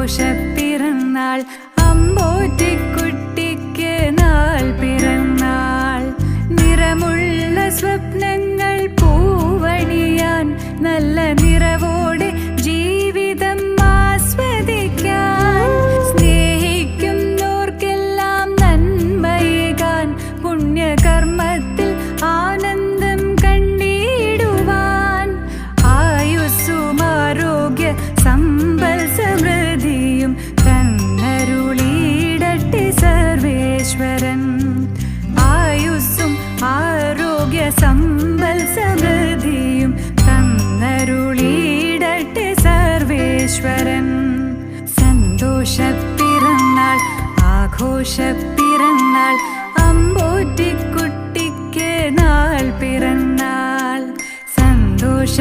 പിറന്നാൾ അമ്പോറ്റിക്കുട്ടിക്ക് നാൾ പിറന്നാൾ. നിറമുള്ള സ്വപ്നങ്ങൾ പൂവണിയാൻ നല്ല നിറവോടെ ജീവിതം ആസ്വദിക്കാൻ. സ്നേഹിക്കുന്നോർക്കെല്ലാം നന്മയേകാൻ പുണ്യകർമ്മത്തിൽ ആനന്ദം കണ്ടിടുവാൻ. ആയുസ്സും ആരോഗ്യ സമ്പൽ സമൃദ്ധിയും തന്നരുളിയിടട്ടെ സർവേശ്വരൻ. ആയുസ്സും ആരോഗ്യ സമ്പൽ സമൃദ്ധിയും തന്നരുളിയിടട്ടെ സർവേശ്വരൻ. സന്തോഷ പിറന്നാൾ ആഘോഷ പിറന്നാൾ അമ്പോറ്റിക്കുട്ടിക്ക് നാൾ പിറന്നാൾ. സന്തോഷ